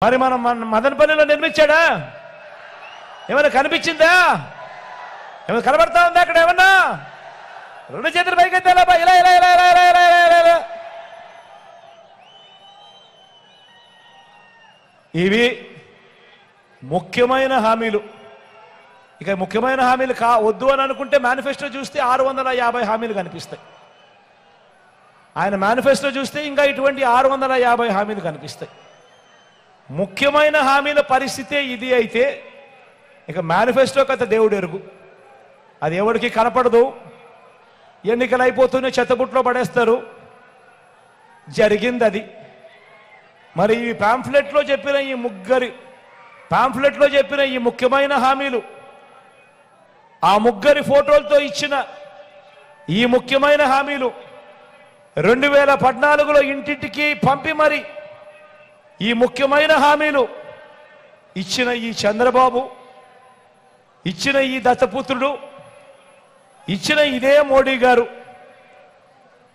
మరి మనం మదనపల్లిలో నిర్మించాడా? ఏమైనా కనిపించిందా? ఏమైనా కనబడతా ఉందా అక్కడ? ఏమన్నా రెండు చేతులు పైకెత్తే ఇలా ఇలా ఇలా ఇలా ఇలా ఇలా ఇలా ఇలా. ఇవి ముఖ్యమైన హామీలు. ఇక ముఖ్యమైన హామీలు వద్దు అని అనుకుంటే మేనిఫెస్టో చూస్తే 650 హామీలు కనిపిస్తాయి. ఆయన మేనిఫెస్టో చూస్తే ఇంకా ఇటువంటి 650 హామీలు కనిపిస్తాయి. ముఖ్యమైన హామీల పరిస్థితే ఇది అయితే ఇక మేనిఫెస్టో కథ దేవుడు ఎరుగు. అది ఎవరికి కనపడదు. ఎన్నికలు అయిపోతూనే చెత్తబుట్లో పడేస్తారు. జరిగింది అది. మరి ఈ పాంఫ్లెట్లో చెప్పిన ఈ ముఖ్యమైన హామీలు, ఆ ముగ్గురి ఫోటోలతో ఇచ్చిన ఈ ముఖ్యమైన హామీలు 2014లో ఇంటింటికి పంపి మరి ఈ ముఖ్యమైన హామీలు ఇచ్చిన ఈ చంద్రబాబు, ఇచ్చిన ఈ దత్తపుత్రుడు, ఇచ్చిన ఇదే మోడీ గారు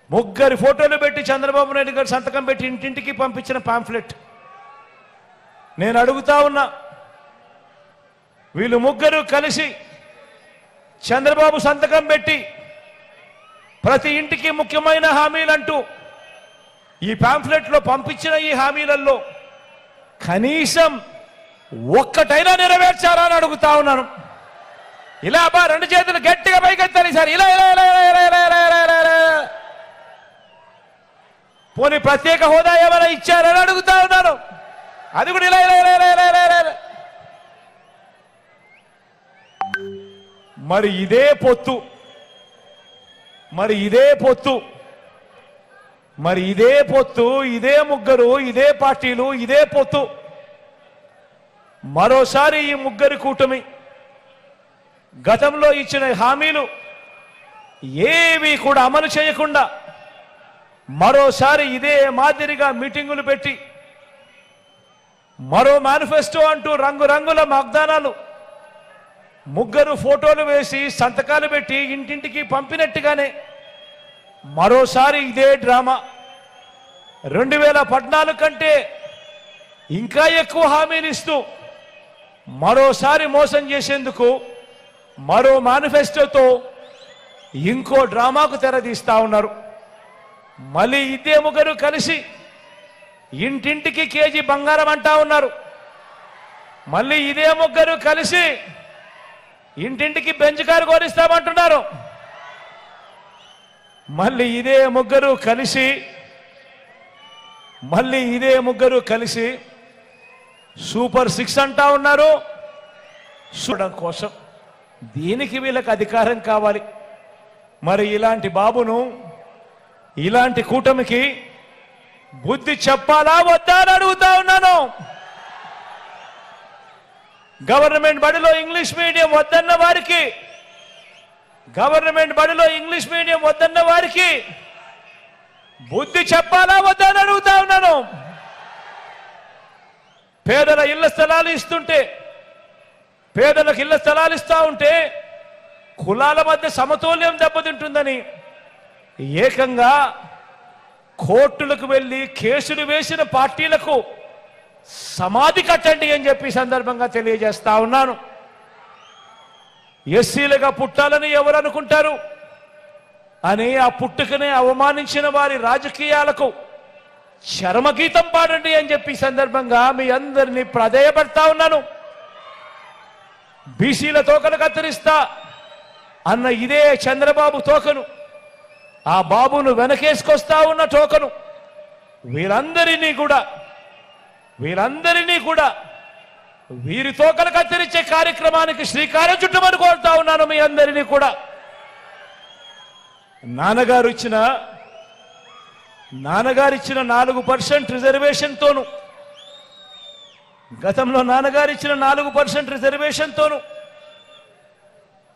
ముగ్గురి ఫోటోలు పెట్టి చంద్రబాబు నాయుడు గారు సంతకం పెట్టి ఇంటింటికి పంపించిన పాంఫ్లెట్. నేను అడుగుతా ఉన్నా, వీళ్ళు ముగ్గురు కలిసి చంద్రబాబు సంతకం పెట్టి ప్రతి ఇంటికి ముఖ్యమైన హామీలంటూ ఈ పాంఫ్లెట్లో పంపించిన ఈ హామీలలో కనీసం ఒక్కటైనా నెరవేర్చారా అని అడుగుతా ఉన్నాను. ఇలా అబ్బా రెండు చేతులు గట్టిగా పైకెత్తాలి సార్. ఇలా ఇలా ఇలా ఇలా ఇలా ఇలా ఇలా ఇలా. పోనీ ప్రత్యేక హోదా ఏమైనా ఇచ్చారని అడుగుతా ఉన్నాను. అది కూడా ఇలా ఇలా ఇలా ఇలా ఇలా ఇలా. మరి ఇదే పొత్తు, ఇదే ముగ్గురు, ఇదే పార్టీలు, ఇదే పొత్తు మరోసారి ఈ ముగ్గురి కూటమి గతంలో ఇచ్చిన హామీలు ఏవి కూడా అమలు చేయకుండా మరోసారి ఇదే మాదిరిగా మీటింగులు పెట్టి మరో మేనిఫెస్టో అంటూ రంగురంగుల వాగ్దానాలు, ముగ్గురు ఫోటోలు వేసి సంతకాలు పెట్టి ఇంటింటికి పంపినట్టుగానే మరోసారి ఇదే డ్రామా 2014 కంటే ఇంకా ఎక్కువ హామీలు ఇస్తూ మరోసారి మోసం చేసేందుకు మరో మేనిఫెస్టోతో ఇంకో డ్రామాకు తెరదీస్తా ఉన్నారు. మళ్ళీ ఇదే ముగ్గురు కలిసి ఇంటింటికి కేజీ బంగారం అంటా ఉన్నారు. మళ్ళీ ఇదే ముగ్గురు కలిసి ఇంటింటికి బెంచ్ కారు కోరిస్తామంటున్నారు. మళ్ళీ ఇదే ముగ్గురు కలిసి సూపర్ 6 అంటా ఉన్నారు. చూడడం కోసం దీనికి వీళ్ళకి అధికారం కావాలి. మరి ఇలాంటి బాబును, ఇలాంటి కూటమికి బుద్ధి చెప్పాలా వద్దా అని అడుగుతా ఉన్నాను. గవర్నమెంట్ బడిలో ఇంగ్లీష్ మీడియం వద్దన్న వారికి బుద్ధి చెప్పాలా వద్దా అని అడుగుతా ఉన్నాను. పేదలకు ఇళ్ల స్థలాలు ఇస్తా ఉంటే కులాల మధ్య సమతుల్యం దెబ్బతింటుందని ఏకంగా కోర్టులకు వెళ్ళి కేసులు వేసిన పార్టీలకు సమాధి కట్టండి అని చెప్పి సందర్భంగా తెలియజేస్తా ఉన్నాను. ఎస్సీలుగా పుట్టాలని ఎవరు అనుకుంటారు అని ఆ పుట్టుకనే అవమానించిన వారి రాజకీయాలకు చరమగీతం పాడండి అని చెప్పి సందర్భంగా మీ అందరినీ ప్రాధేయపడతా ఉన్నాను. బీసీల తోకను కత్తిరిస్తా అన్న ఇదే చంద్రబాబు తోకను, ఆ బాబును వెనకేసుకొస్తా ఉన్న తోకను వీరందరినీ కూడా వీరి తోకలు కత్తిరించే కార్యక్రమానికి శ్రీకారం చుట్టమని కోరుతా ఉన్నాను. మీ అందరినీ కూడా నాన్నగారు ఇచ్చిన 4% రిజర్వేషన్తోను, గతంలో నాన్నగారు ఇచ్చిన 4% రిజర్వేషన్తోను,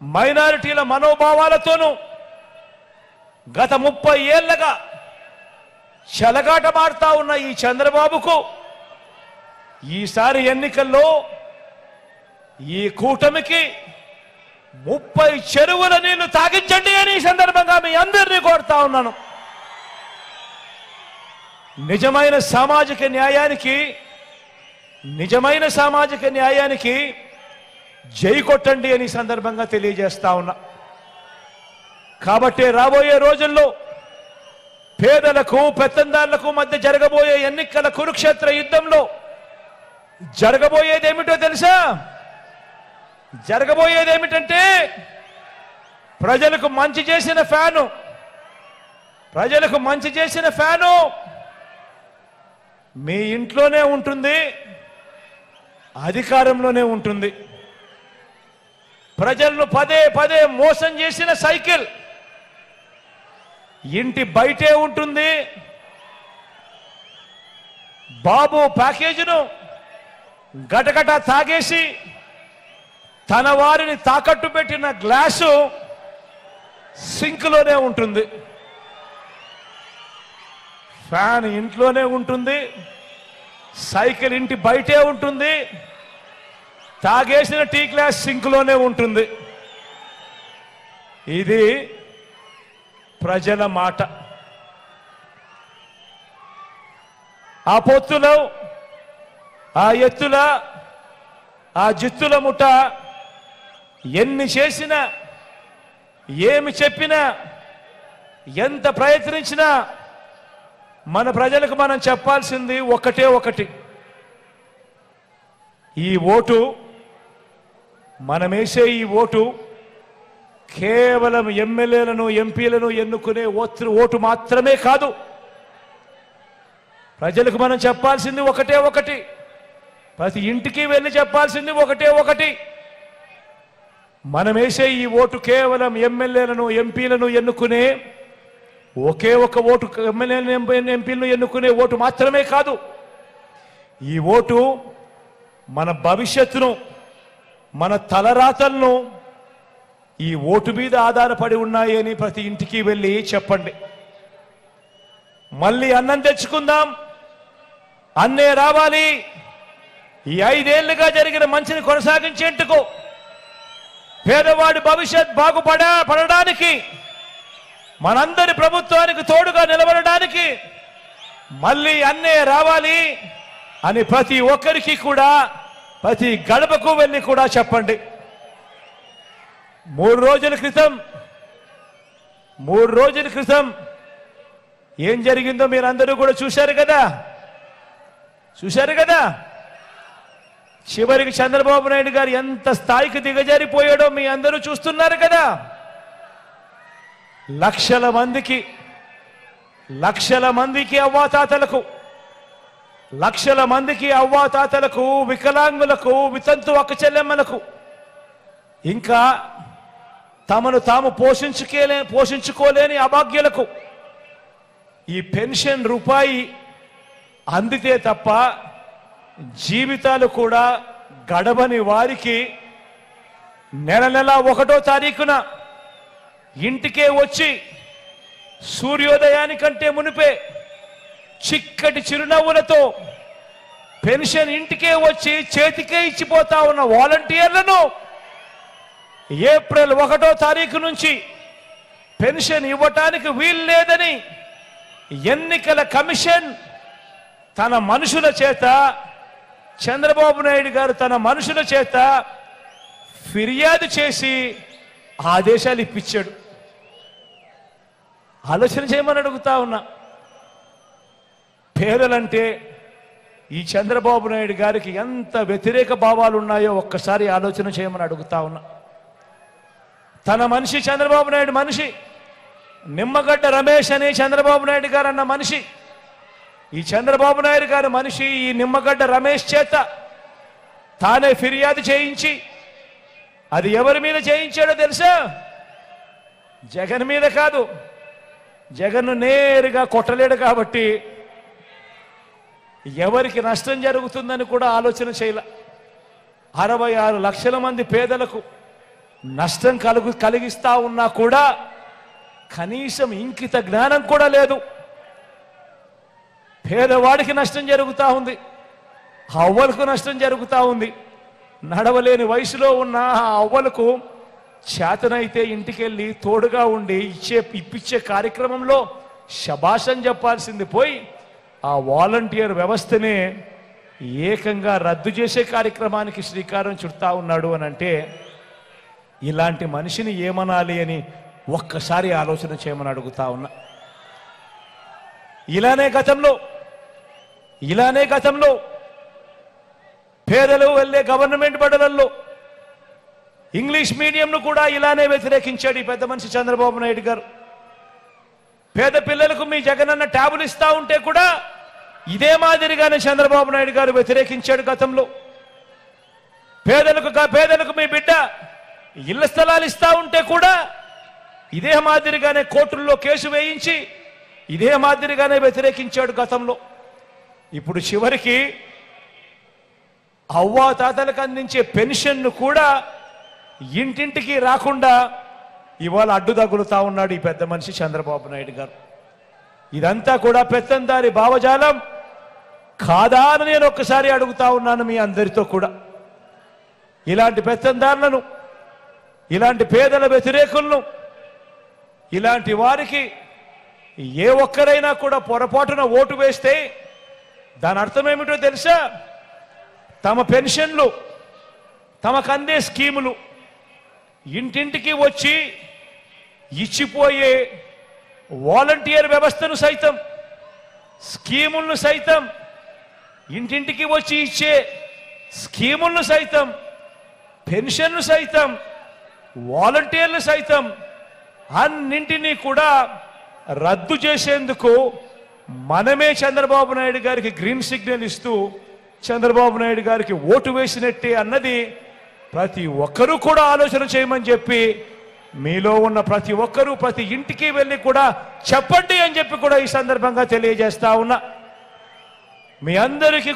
మైనారిటీల మనోభావాలతోనూ గత 30 ఏళ్లుగా చెలగాటమాడుతా ఉన్న ఈ చంద్రబాబుకు ఈసారి ఎన్నికల్లో ఈ కూటమికి 30 చెరువుల నీళ్లు తాగించండి అని ఈ సందర్భంగా మీ అందరినీ కోరుతా ఉన్నాను. నిజమైన సామాజిక న్యాయానికి నిజమైన సామాజిక న్యాయానికి జై కొట్టండి అని సందర్భంగా తెలియజేస్తా ఉన్నా. కాబట్టి రాబోయే రోజుల్లో పేదలకు పెత్తందారులకు మధ్య జరగబోయే ఎన్నికల కురుక్షేత్ర యుద్ధంలో జరగబోయేదేమిటో తెలుసా? జరగబోయేదేమిటంటే ప్రజలకు మంచి చేసిన ఫ్యాను మీ ఇంట్లోనే ఉంటుంది, అధికారంలోనే ఉంటుంది. ప్రజలను పదే పదే మోసం చేసిన సైకిల్ ఇంటి బయటే ఉంటుంది. బాబు ప్యాకేజీను గటగట తాగేసి తన వారిని తాకట్టు పెట్టిన గ్లాసు సింక్లోనే ఉంటుంది. ఫ్యాన్ ఇంట్లోనే ఉంటుంది, సైకిల్ ఇంటి బయటే ఉంటుంది, తాగేసిన టీ గ్లాస్ సింక్లోనే ఉంటుంది. ఇది ప్రజల మాట. ఆ పొత్తులో ఆ ఎత్తుల ఆ జిత్తుల ముఠ ఎన్ని చేసినా ఏమి చెప్పినా ఎంత ప్రయత్నించినా మన ప్రజలకు మనం చెప్పాల్సింది ఒకటి. ఈ ఓటు, మనమేసే ఈ ఓటు కేవలం ఎమ్మెల్యేలను ఎంపీలను ఎన్నుకునే ఓటు మాత్రమే కాదు. ప్రజలకు మనం చెప్పాల్సింది ఒకటి. ప్రతి ఇంటికి వెళ్ళి చెప్పాల్సింది ఒకటి. మనమేసే ఈ ఓటు కేవలం ఎమ్మెల్యేలను ఎంపీలను ఎన్నుకునే ఒకే ఒక ఓటు, ఎమ్మెల్యేలను ఎంపీలను ఎన్నుకునే ఓటు మాత్రమే కాదు. ఈ ఓటు మన భవిష్యత్తును, మన తలరాతలను ఈ ఓటు మీద ఆధారపడి ఉన్నాయి అని ప్రతి ఇంటికి వెళ్ళి చెప్పండి. మళ్ళీ అన్నం తెచ్చుకుందాం, అన్నే రావాలి. ఈ 5 ఏళ్లుగా జరిగిన మంచిని కొనసాగించేందుకు, పేదవాడి భవిష్యత్ బాగుపడడానికి, మనందరి ప్రభుత్వానికి తోడుగా నిలబడడానికి మళ్ళీ అన్నే రావాలి అని ప్రతి ఒక్కరికి కూడా, ప్రతి గడపకు వెళ్ళి కూడా చెప్పండి. 3 రోజుల క్రితం ఏం జరిగిందో మీరందరూ కూడా చూశారు కదా. చివరికి చంద్రబాబు నాయుడు గారు ఎంత స్థాయికి దిగజారిపోయాడో మీ అందరూ చూస్తున్నారు కదా. లక్షల మందికి అవ్వాతాతలకు, వికలాంగులకు, వితంతు అక్కచెల్లెమ్మలకు, ఇంకా తమను తాము పోషించుకోలేని అభాగ్యులకు ఈ పెన్షన్ రూపాయి అందితే తప్ప జీవితాలు కూడా గడవని వారికి నెల 1వ తారీఖున ఇంటికే వచ్చి సూర్యోదయానికంటే మునిపే చిక్కటి చిరునవ్వులతో పెన్షన్ ఇంటికే వచ్చి చేతికే ఇచ్చిపోతా ఉన్న వాలంటీర్లను ఏప్రిల్ 1వ తారీఖు నుంచి పెన్షన్ ఇవ్వటానికి వీలు లేదని ఎన్నికల కమిషన్ తన మనుషుల చేత, చంద్రబాబు నాయుడు గారు తన మనుషుల చేత ఫిర్యాదు చేసి ఆదేశాలు ఇప్పించాడు. ఆలోచన చేయమని అడుగుతా ఉన్నా. పేదలంటే ఈ చంద్రబాబు నాయుడు గారికి ఎంత వ్యతిరేక భావాలు ఉన్నాయో ఒక్కసారి ఆలోచన చేయమని అడుగుతా ఉన్నా. తన మనిషి చంద్రబాబు నాయుడు మనిషి, నిమ్మగడ్డ రమేష్ అనే చంద్రబాబు నాయుడు గారు అన్న మనిషి, ఈ చంద్రబాబు నాయుడు గారి మనిషి ఈ నిమ్మగడ్డ రమేష్ చేత తానే ఫిర్యాదు చేయించి, అది ఎవరి మీద చేయించాడో తెలుసా? జగన్ మీద కాదు. జగన్ను నేరుగా కొట్టలేడు కాబట్టి ఎవరికి నష్టం జరుగుతుందని కూడా ఆలోచన చేయలే. 66 లక్షల మంది పేదలకు నష్టం కలిగిస్తా ఉన్నా కూడా కనీసం ఇంకిత జ్ఞానం కూడా లేదు. పేదవాడికి నష్టం జరుగుతూ ఉంది, అవ్వలకు నష్టం జరుగుతూ ఉంది. నడవలేని వయసులో ఉన్న ఆ అవ్వలకు చేతనైతే ఇంటికెళ్ళి తోడుగా ఉండి ఇప్పించే కార్యక్రమంలో శభాషం చెప్పాల్సింది పోయి ఆ వాలంటీర్ వ్యవస్థనే ఏకంగా రద్దు చేసే కార్యక్రమానికి శ్రీకారం చుడతా ఉన్నాడు అని అంటే ఇలాంటి మనిషిని ఏమనాలి అని ఒక్కసారి ఆలోచన చేయమని అడుగుతా ఉన్నా. ఇలానే గతంలో పేదలు వెళ్ళే గవర్నమెంట్ బడులలో ఇంగ్లీష్ మీడియంను కూడా ఇలానే వ్యతిరేకించాడు ఈ పెద్ద మనిషి చంద్రబాబు నాయుడు గారు. పేద పిల్లలకు మీ జగనన్న ట్యాబులు ఇస్తా ఉంటే కూడా ఇదే మాదిరిగానే చంద్రబాబు నాయుడు గారు వ్యతిరేకించాడు గతంలో. పేదలకు మీ బిడ్డ ఇళ్ల స్థలాలు ఇస్తా ఉంటే కూడా ఇదే మాదిరిగానే కోర్టుల్లో కేసు వేయించి ఇదే మాదిరిగానే వ్యతిరేకించాడు గతంలో. ఇప్పుడు చివరికి అవ్వా తాతలకు అందించే పెన్షన్ను కూడా ఇంటింటికి రాకుండా ఇవాళ అడ్డు తగులుతా ఉన్నాడు ఈ పెద్ద మనిషి చంద్రబాబు నాయుడు గారు. ఇదంతా కూడా పెత్తందారి భావజాలం కాదా అని నేను ఒక్కసారి అడుగుతా ఉన్నాను మీ అందరితో కూడా. ఇలాంటి పెత్తందారులను, ఇలాంటి పేదల వ్యతిరేకులను, ఇలాంటి వారికి ఏ ఒక్కరైనా కూడా పొరపాటున ఓటు వేస్తే దాని అర్థం ఏమిటో తెలుసా? తమ పెన్షన్లు, తమకు అందే స్కీములు ఇంటింటికి వచ్చి ఇచ్చిపోయే వాలంటీర్ వ్యవస్థను సైతం, స్కీములను సైతం, ఇంటింటికి వచ్చి ఇచ్చే స్కీములను సైతం, పెన్షన్లు సైతం, వాలంటీర్లు సైతం అన్నింటినీ కూడా రద్దు చేసేందుకు మనమే చంద్రబాబు నాయుడు గారికి గ్రీన్ సిగ్నల్ ఇస్తూ చంద్రబాబు నాయుడు గారికి ఓటు వేసినట్టే అన్నది ప్రతి ఒక్కరూ కూడా ఆలోచన చేయమని చెప్పి మీలో ఉన్న ప్రతి ఒక్కరూ ప్రతి ఇంటికి వెళ్ళి కూడా చెప్పండి అని చెప్పి కూడా ఈ సందర్భంగా తెలియజేస్తా ఉన్నా. మీ అందరికీ